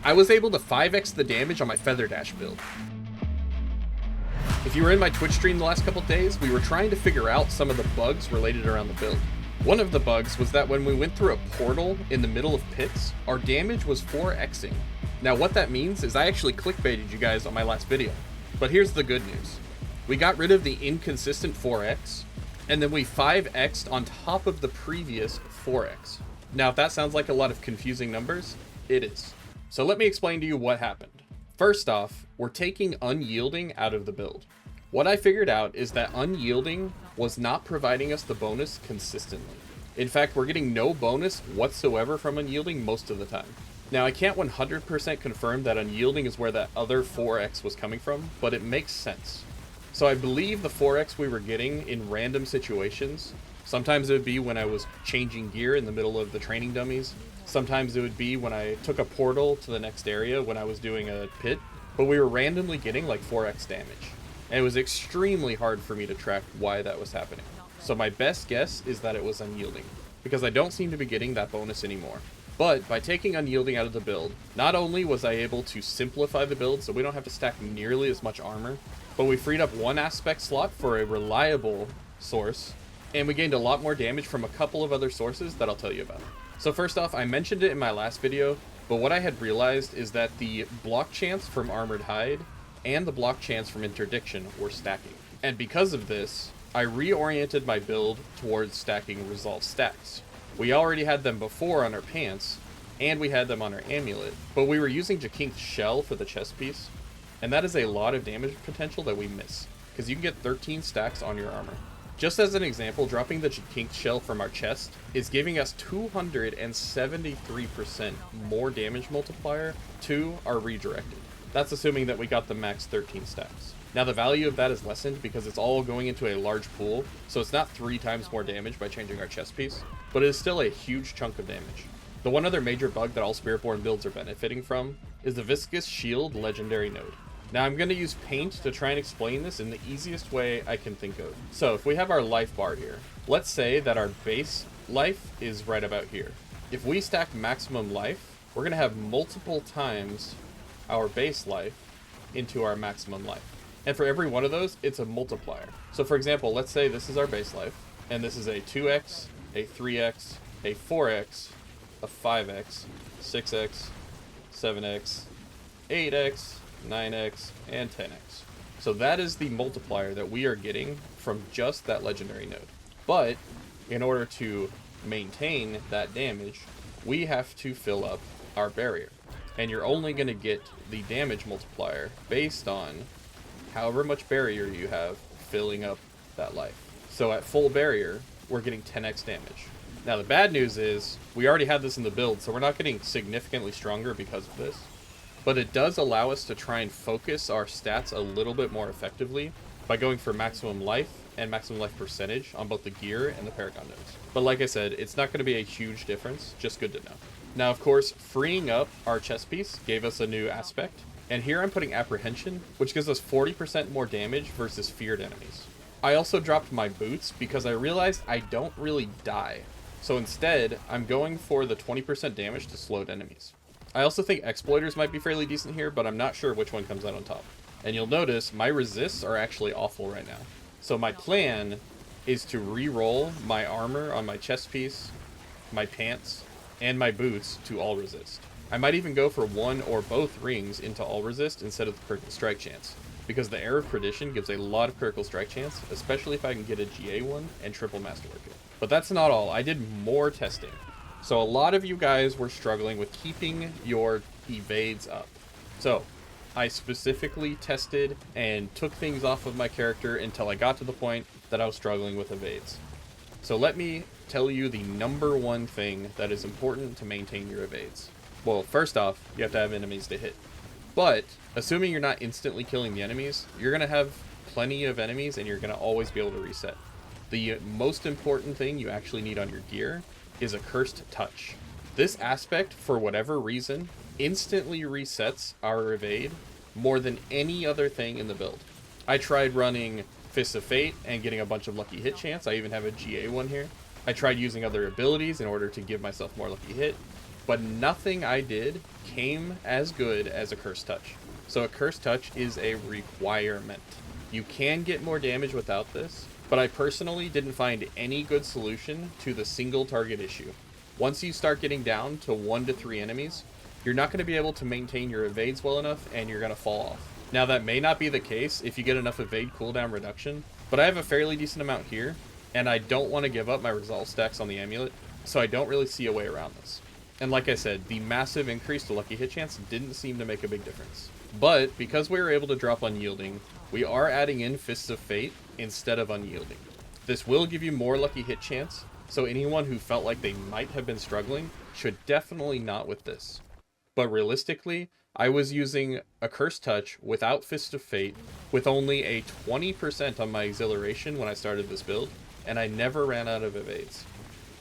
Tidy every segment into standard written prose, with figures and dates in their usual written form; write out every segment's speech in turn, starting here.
I was able to 5x the damage on my Feather Dash build. If you were in my Twitch stream the last couple days, we were trying to figure out some of the bugs related around the build. One of the bugs was that when we went through a portal in the middle of pits, our damage was 4xing. Now what that means is I actually clickbaited you guys on my last video. But here's the good news. We got rid of the inconsistent 4x, and then we 5x'd on top of the previous 4x. Now if that sounds like a lot of confusing numbers, it is. So let me explain to you what happened. First off, we're taking unyielding out of the build. What I figured out is that unyielding was not providing us the bonus consistently. In fact, we're getting no bonus whatsoever from unyielding most of the time. Now, I can't 100% confirm that unyielding is where that other 4x was coming from, but it makes sense. So I believe the 4x we were getting in random situations. Sometimes it would be when I was changing gear in the middle of the training dummies. Sometimes it would be when I took a portal to the next area when I was doing a pit. But we were randomly getting like 4x damage. And it was extremely hard for me to track why that was happening. So my best guess is that it was unyielding, because I don't seem to be getting that bonus anymore. But by taking unyielding out of the build, not only was I able to simplify the build so we don't have to stack nearly as much armor, but we freed up one aspect slot for a reliable source, and we gained a lot more damage from a couple of other sources that I'll tell you about. So first off, I mentioned it in my last video, but what I had realized is that the block chance from Armored Hide and the block chance from Interdiction were stacking. And because of this, I reoriented my build towards stacking Resolve stacks. We already had them before on our pants, and we had them on our amulet, but we were using Jakink's shell for the chest piece, and that is a lot of damage potential that we miss, because you can get 13 stacks on your armor. Just as an example, dropping the Jakink's shell from our chest is giving us 273% more damage multiplier to our redirected. That's assuming that we got the max 13 stacks. Now the value of that is lessened because it's all going into a large pool, so it's not 3 times more damage by changing our chest piece, but it is still a huge chunk of damage. The one other major bug that all Spiritborn builds are benefiting from is the Viscous Shield legendary node. Now I'm going to use paint to try and explain this in the easiest way I can think of. So if we have our life bar here, let's say that our base life is right about here. If we stack maximum life, we're going to have multiple times our base life into our maximum life. And for every one of those, it's a multiplier. So for example, let's say this is our base life, and this is a 2x, a 3x, a 4x, a 5x, 6x, 7x, 8x, 9x, and 10x. So that is the multiplier that we are getting from just that legendary node. But in order to maintain that damage, we have to fill up our barrier. And you're only going to get the damage multiplier based on however much barrier you have filling up that life. So at full barrier, we're getting 10x damage. Now the bad news is, we already had this in the build, so we're not getting significantly stronger because of this. But it does allow us to try and focus our stats a little bit more effectively by going for maximum life and maximum life percentage on both the gear and the Paragon nodes. But like I said, it's not going to be a huge difference, just good to know. Now of course, freeing up our chest piece gave us a new aspect. And here I'm putting Apprehension, which gives us 40% more damage versus feared enemies. I also dropped my boots because I realized I don't really die. So instead, I'm going for the 20% damage to slowed enemies. I also think Exploiters might be fairly decent here, but I'm not sure which one comes out on top. And you'll notice my resists are actually awful right now. So my plan is to re-roll my armor on my chest piece, my pants, and my boots to all resist. I might even go for one or both rings into all resist instead of the critical strike chance, because the Air of Perdition gives a lot of critical strike chance, especially if I can get a GA one and triple masterwork it. But that's not all, I did more testing. So a lot of you guys were struggling with keeping your evades up. So I specifically tested and took things off of my character until I got to the point that I was struggling with evades. So let me tell you the number one thing that is important to maintain your evades. Well, first off, you have to have enemies to hit. But assuming you're not instantly killing the enemies, you're going to have plenty of enemies and you're going to always be able to reset. The most important thing you actually need on your gear is a Cursed Touch. This aspect, for whatever reason, instantly resets our evade more than any other thing in the build. I tried running Fists of Fate and getting a bunch of lucky hit chance. I even have a GA one here. I tried using other abilities in order to give myself more lucky hit, but nothing I did became as good as a Curse Touch. So a Curse Touch is a requirement. You can get more damage without this, but I personally didn't find any good solution to the single target issue. Once you start getting down to 1 to 3 enemies, you're not going to be able to maintain your evades well enough, and you're going to fall off. Now that may not be the case if you get enough evade cooldown reduction, but I have a fairly decent amount here, and I don't want to give up my resolve stacks on the amulet, so I don't really see a way around this. And like I said, the massive increase to lucky hit chance didn't seem to make a big difference. But because we were able to drop unyielding, we are adding in Fists of Fate instead of unyielding. This will give you more lucky hit chance, so anyone who felt like they might have been struggling should definitely not with this. But realistically, I was using a Curse Touch without Fist of Fate with only a 20% on my exhilaration when I started this build, and I never ran out of evades.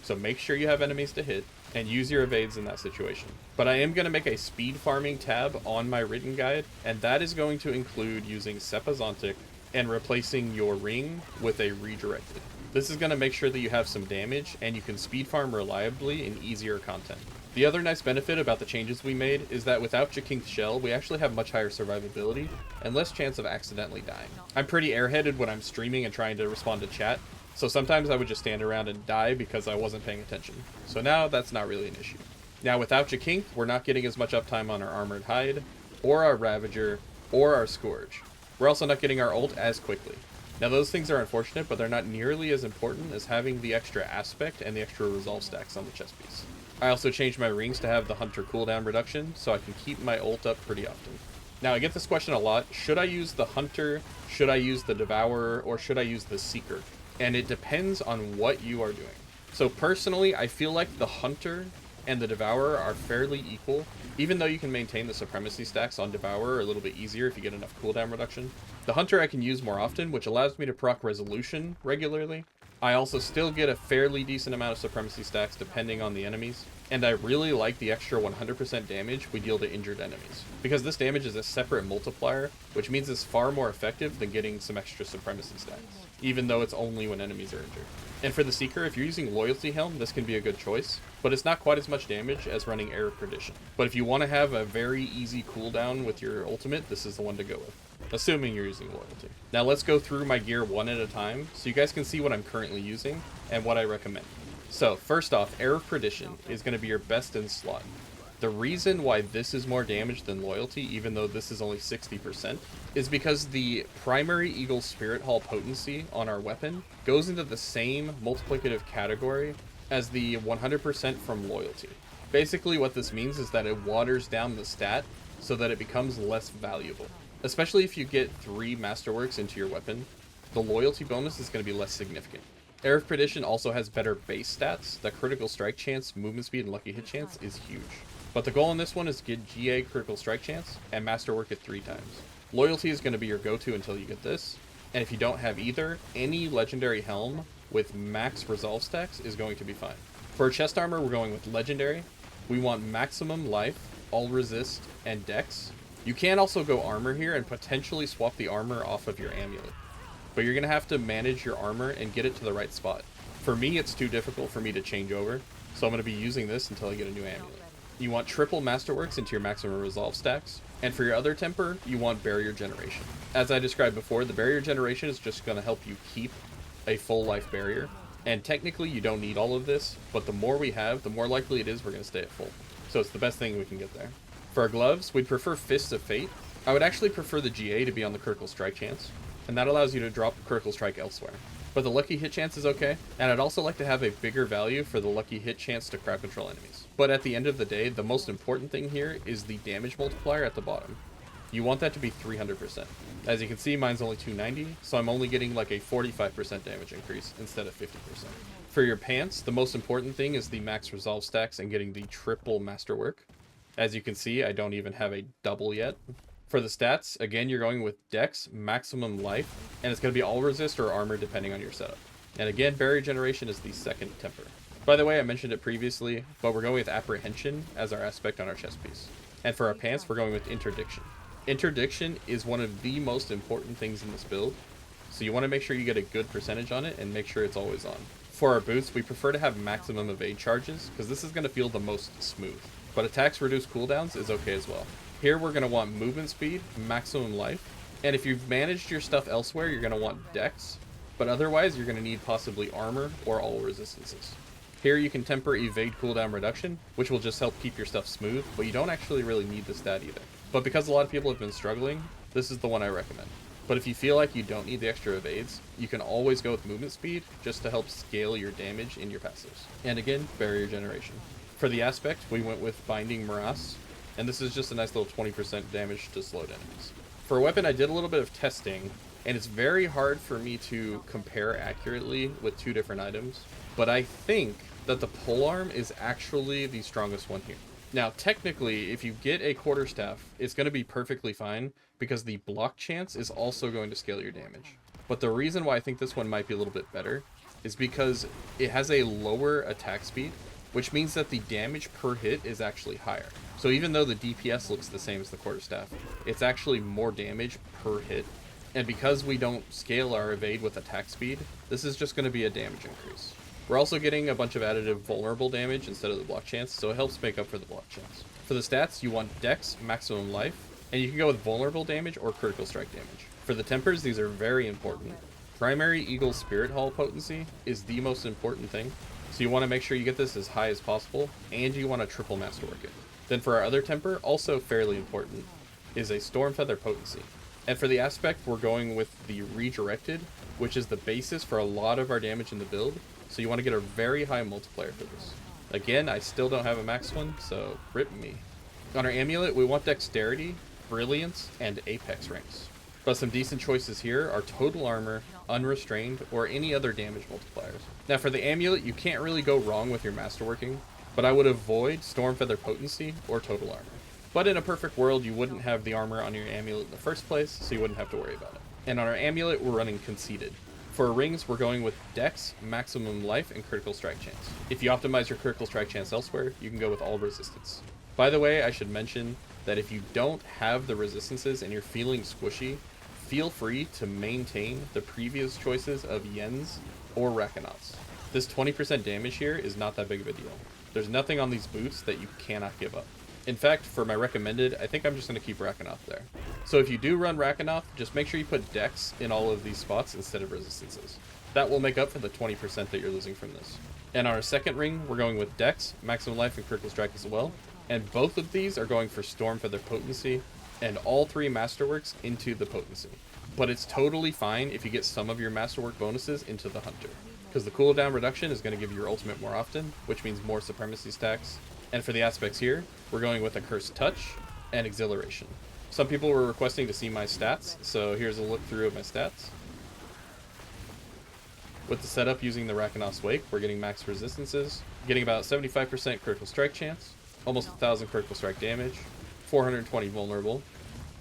So make sure you have enemies to hit, and use your evades in that situation. But I am going to make a speed farming tab on my written guide, and that is going to include using Sepazontic and replacing your ring with a redirected. This is going to make sure that you have some damage, and you can speed farm reliably in easier content. The other nice benefit about the changes we made is that without Jakink's Shell, we actually have much higher survivability and less chance of accidentally dying. I'm pretty airheaded when I'm streaming and trying to respond to chat, so sometimes I would just stand around and die because I wasn't paying attention. So now that's not really an issue. Now without Jakink, we're not getting as much uptime on our Armored Hide, or our Ravager, or our Scourge. We're also not getting our ult as quickly. Now those things are unfortunate, but they're not nearly as important as having the extra aspect and the extra resolve stacks on the chest piece. I also changed my rings to have the Hunter cooldown reduction, so I can keep my ult up pretty often. Now I get this question a lot, should I use the Hunter, should I use the Devourer, or should I use the Seeker? And it depends on what you are doing. So personally, I feel like the Hunter and the Devourer are fairly equal, even though you can maintain the Supremacy stacks on Devourer a little bit easier if you get enough cooldown reduction. The Hunter I can use more often, which allows me to proc Resolution regularly. I also still get a fairly decent amount of Supremacy stacks depending on the enemies, and I really like the extra 100% damage we deal to injured enemies, because this damage is a separate multiplier, which means it's far more effective than getting some extra Supremacy stacks, even though it's only when enemies are injured. And for the Seeker, if you're using Loyalty Helm, this can be a good choice, but it's not quite as much damage as running Air of Perdition. But if you want to have a very easy cooldown with your ultimate, this is the one to go with, assuming you're using Loyalty. Now let's go through my gear one at a time, so you guys can see what I'm currently using and what I recommend. So first off, Air of Perdition is going to be your best in slot. The reason why this is more damage than Loyalty, even though this is only 60%, is because the primary Eagle Spirit Hall potency on our weapon goes into the same multiplicative category as the 100% from Loyalty. Basically what this means is that it waters down the stat so that it becomes less valuable. Especially if you get 3 Masterworks into your weapon, the Loyalty bonus is going to be less significant. Air of Perdition also has better base stats. The critical strike chance, movement speed, and lucky hit chance is huge. But the goal in this one is to get GA critical strike chance and Masterwork it 3 times. Loyalty is going to be your go-to until you get this, and if you don't have either, any Legendary Helm with max resolve stacks is going to be fine. For chest armor, we're going with Legendary. We want maximum life, all resist, and dex. You can also go armor here and potentially swap the armor off of your amulet, but you're going to have to manage your armor and get it to the right spot. For me, it's too difficult for me to change over, so I'm going to be using this until I get a new amulet. You want triple Masterworks into your maximum resolve stacks, and for your other temper, you want Barrier Generation. As I described before, the Barrier Generation is just going to help you keep a full life barrier, and technically you don't need all of this, but the more we have, the more likely it is we're going to stay at full. So it's the best thing we can get there. For our gloves, we'd prefer Fists of Fate. I would actually prefer the GA to be on the critical strike chance, and that allows you to drop critical strike elsewhere. But the lucky hit chance is okay, and I'd also like to have a bigger value for the lucky hit chance to crowd control enemies. But at the end of the day, the most important thing here is the damage multiplier at the bottom. You want that to be 300%. As you can see, mine's only 290, so I'm only getting like a 45% damage increase instead of 50%. For your pants, the most important thing is the max resolve stacks and getting the triple masterwork. As you can see, I don't even have a double yet. For the stats, again, you're going with Dex, maximum life, and it's going to be all resist or armor depending on your setup. And again, Barrier Generation is the second temper. By the way, I mentioned it previously, but we're going with Apprehension as our aspect on our chest piece. And for our pants, we're going with Interdiction. Interdiction is one of the most important things in this build, so you want to make sure you get a good percentage on it and make sure it's always on. For our boots, we prefer to have maximum evade charges, because this is going to feel the most smooth. but attacks reduce cooldowns is okay as well. Here we're going to want movement speed, maximum life, and if you've managed your stuff elsewhere, you're going to want dex, but otherwise you're going to need possibly armor or all resistances. Here you can temper evade cooldown reduction, which will just help keep your stuff smooth, but you don't actually really need the stat either. But because a lot of people have been struggling, this is the one I recommend. But if you feel like you don't need the extra evades, you can always go with movement speed just to help scale your damage in your passives. And again, barrier generation. For the aspect, we went with Binding Morass, and this is just a nice little 20% damage to slowed enemies. For a weapon, I did a little bit of testing, and it's very hard for me to compare accurately with two different items, but I think that the polearm is actually the strongest one here. Now, technically, if you get a quarterstaff, it's going to be perfectly fine because the block chance is also going to scale your damage. But the reason why I think this one might be a little bit better is because it has a lower attack speed, which means that the damage per hit is actually higher. So even though the DPS looks the same as the quarterstaff, it's actually more damage per hit. And because we don't scale our evade with attack speed, this is just going to be a damage increase. We're also getting a bunch of additive vulnerable damage instead of the block chance, so it helps make up for the block chance. For the stats, you want dex, maximum life, and you can go with vulnerable damage or critical strike damage. For the tempers, these are very important. Primary Eagle Spirit Hall potency is the most important thing, so you want to make sure you get this as high as possible, and you want to triple masterwork it. Then for our other temper, also fairly important, is a Storm Feather potency. And for the aspect, we're going with the Redirected, which is the basis for a lot of our damage in the build, so you want to get a very high multiplier for this. Again, I still don't have a max one, so rip me. On our amulet, we want Dexterity, Brilliance, and Apex ranks. But some decent choices here are Total Armor, Unrestrained, or any other damage multipliers. Now for the amulet, you can't really go wrong with your masterworking, but I would avoid Storm Feather potency or Total Armor. But in a perfect world, you wouldn't have the armor on your amulet in the first place, so you wouldn't have to worry about it. And on our amulet, we're running Conceited. For our rings, we're going with Dex, Maximum Life, and Critical Strike Chance. If you optimize your Critical Strike Chance elsewhere, you can go with all resistance. By the way, I should mention that if you don't have the resistances and you're feeling squishy, feel free to maintain the previous choices of Yens or Rakanats. This 20% damage here is not that big of a deal. There's nothing on these boots that you cannot give up. In fact, for my recommended, I think I'm just going to keep Rakanoth there. So if you do run Rakanoth, just make sure you put Dex in all of these spots instead of resistances. That will make up for the 20% that you're losing from this. And on our second ring, we're going with Dex, Maximum Life, and Critical Strike as well. And both of these are going for Storm Feather potency, and all three Masterworks into the potency. But it's totally fine if you get some of your Masterwork bonuses into the Hunter, because the cooldown reduction is going to give you your ultimate more often, which means more Supremacy stacks. And for the aspects here, we're going with a Cursed Touch and Exhilaration. Some people were requesting to see my stats, so here's a look through of my stats. With the setup using the Rakanoth's Wake, we're getting max resistances, getting about 75% critical strike chance, almost 1,000 critical strike damage, 420 vulnerable,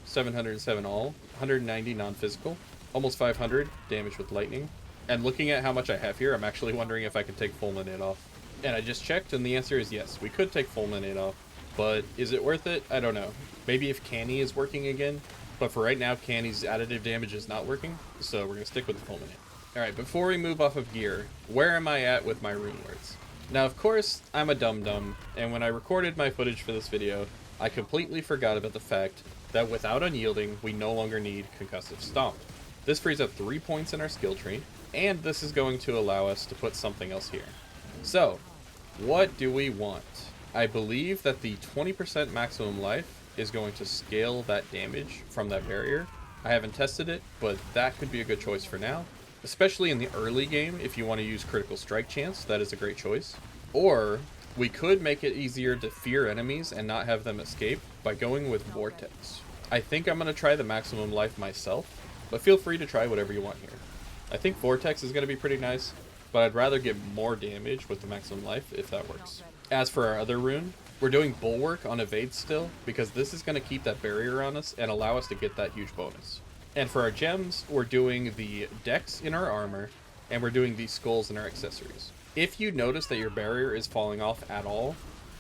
707 all, 190 non-physical, almost 500 damage with lightning. And looking at how much I have here, I'm actually wondering if I can take Fulminate off. And I just checked, and the answer is yes, we could take Fulminate off. But is it worth it? I don't know. Maybe if Canny is working again. But for right now, Canny's additive damage is not working, so we're going to stick with the Fulminate. Alright, before we move off of gear, where am I at with my rune words? Now, of course, I'm a dum-dum, and when I recorded my footage for this video, I completely forgot about the fact that without Unyielding, we no longer need Concussive Stomp. This frees up 3 points in our skill tree, and this is going to allow us to put something else here. So, what do we want? I believe that the 20% maximum life is going to scale that damage from that barrier. I haven't tested it, but that could be a good choice for now. Especially in the early game, if you want to use critical strike chance, that is a great choice. Or, we could make it easier to fear enemies and not have them escape by going with Vortex. I think I'm going to try the maximum life myself, but feel free to try whatever you want here. I think Vortex is going to be pretty nice, but I'd rather get more damage with the maximum life if that works. As for our other rune, we're doing Bulwark on Evade still, because this is going to keep that barrier on us and allow us to get that huge bonus. And for our gems, we're doing the Dex in our armor, and we're doing the Skulls in our accessories. If you notice that your barrier is falling off at all,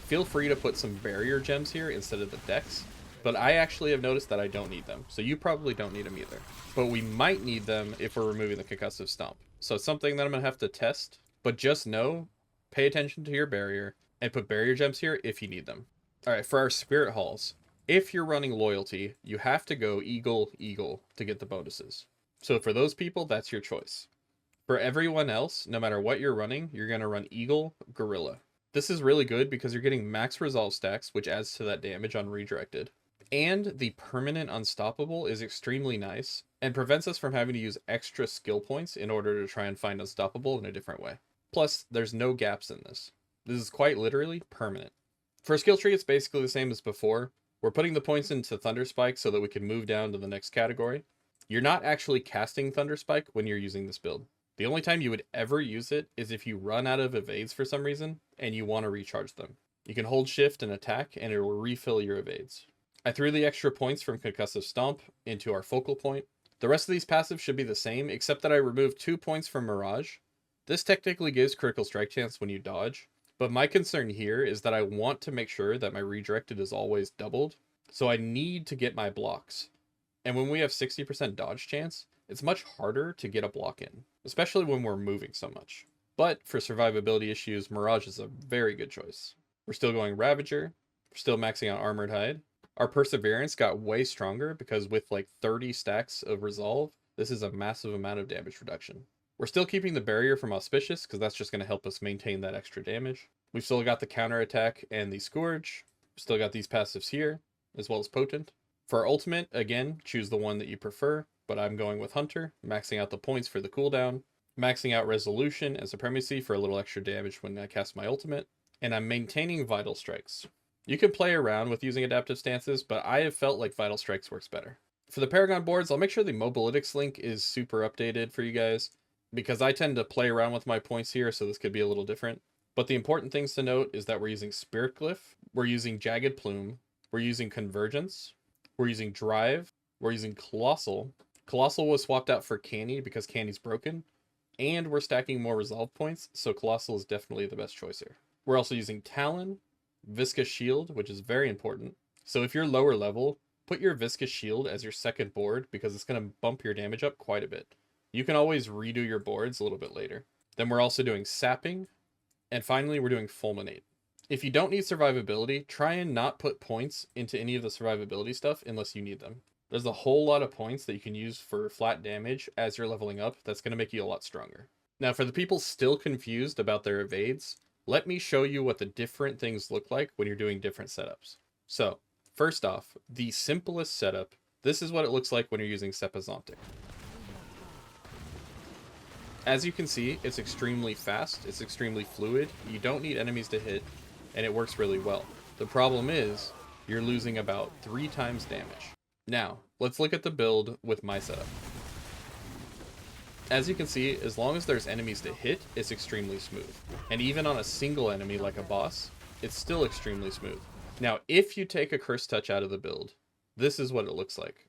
feel free to put some barrier gems here instead of the Dex, but I actually have noticed that I don't need them, so you probably don't need them either. But we might need them if we're removing the Concussive Stomp. So it's something that I'm going to have to test, but just know, pay attention to your barrier, and put barrier gems here if you need them. All right, for our spirit halls, if you're running loyalty, you have to go eagle, eagle to get the bonuses. So for those people, that's your choice. For everyone else, no matter what you're running, you're going to run eagle, gorilla. This is really good because you're getting max resolve stacks, which adds to that damage on redirected. And the permanent unstoppable is extremely nice and prevents us from having to use extra skill points in order to try and find unstoppable in a different way. Plus, there's no gaps in this. This is quite literally permanent. For skill tree, it's basically the same as before. We're putting the points into Thunder Spike so that we can move down to the next category. You're not actually casting Thunder Spike when you're using this build. The only time you would ever use it is if you run out of evades for some reason and you want to recharge them. You can hold shift and attack and it will refill your evades. I threw the extra points from Concussive Stomp into our focal point. The rest of these passives should be the same, except that I removed 2 points from Mirage. This technically gives critical strike chance when you dodge, but my concern here is that I want to make sure that my redirected is always doubled, so I need to get my blocks. And when we have 60% dodge chance, it's much harder to get a block in, especially when we're moving so much. But for survivability issues, Mirage is a very good choice. We're still going Ravager, we're still maxing out Armored Hide. Our Perseverance got way stronger because with like 30 stacks of Resolve, this is a massive amount of damage reduction. We're still keeping the Barrier from Auspicious because that's just going to help us maintain that extra damage. We've still got the Counter Attack and the Scourge. We've still got these passives here, as well as Potent. For our ultimate, again, choose the one that you prefer, but I'm going with Hunter, maxing out the points for the cooldown, maxing out Resolution and Supremacy for a little extra damage when I cast my ultimate, and I'm maintaining Vital Strikes. You can play around with using adaptive stances, but I have felt like Vital Strikes works better. For the Paragon boards, I'll make sure the Mobilytics link is super updated for you guys, because I tend to play around with my points here, so this could be a little different. But the important things to note is that we're using Spirit Glyph, we're using Jagged Plume, we're using Convergence, we're using Drive, we're using Colossal. Colossal was swapped out for Canny because Canny's broken, and we're stacking more Resolve points, so Colossal is definitely the best choice here. We're also using Talon, Viscous Shield, which is very important. So if you're lower level, put your Viscous Shield as your second board because it's going to bump your damage up quite a bit. You can always redo your boards a little bit later. Then we're also doing Sapping, and finally we're doing Fulminate. If you don't need survivability, try and not put points into any of the survivability stuff unless you need them. There's a whole lot of points that you can use for flat damage as you're leveling up that's going to make you a lot stronger. Now for the people still confused about their evades, let me show you what the different things look like when you're doing different setups. So, first off, the simplest setup, this is what it looks like when you're using Sepazontic. As you can see, it's extremely fast, it's extremely fluid, you don't need enemies to hit, and it works really well. The problem is, you're losing about 3 times damage. Now, let's look at the build with my setup. As you can see, as long as there's enemies to hit, it's extremely smooth. And even on a single enemy like a boss, it's still extremely smooth. Now, if you take a Curse Touch out of the build, this is what it looks like.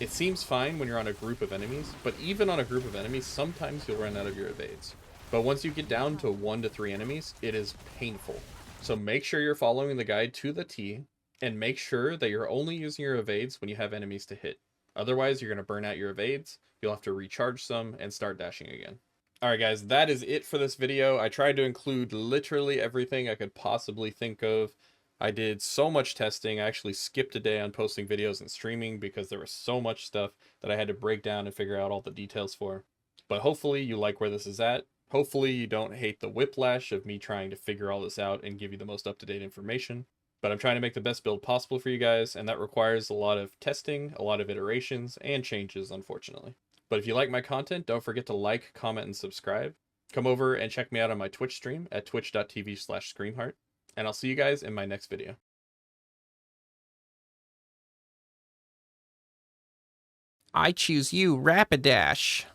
It seems fine when you're on a group of enemies, but even on a group of enemies, sometimes you'll run out of your evades. But once you get down to 1 to 3 enemies, it is painful. So make sure you're following the guide to the T, and make sure that you're only using your evades when you have enemies to hit. Otherwise, you're going to burn out your evades, you'll have to recharge some, and start dashing again. Alright guys, that is it for this video. I tried to include literally everything I could possibly think of. I did so much testing, I actually skipped a day on posting videos and streaming because there was so much stuff that I had to break down and figure out all the details for. But hopefully you like where this is at. Hopefully you don't hate the whiplash of me trying to figure all this out and give you the most up-to-date information. But I'm trying to make the best build possible for you guys, and that requires a lot of testing, a lot of iterations, and changes, unfortunately. But if you like my content, don't forget to like, comment, and subscribe. Come over and check me out on my Twitch stream at twitch.tv/screamheart. And I'll see you guys in my next video. I choose you, Rapidash.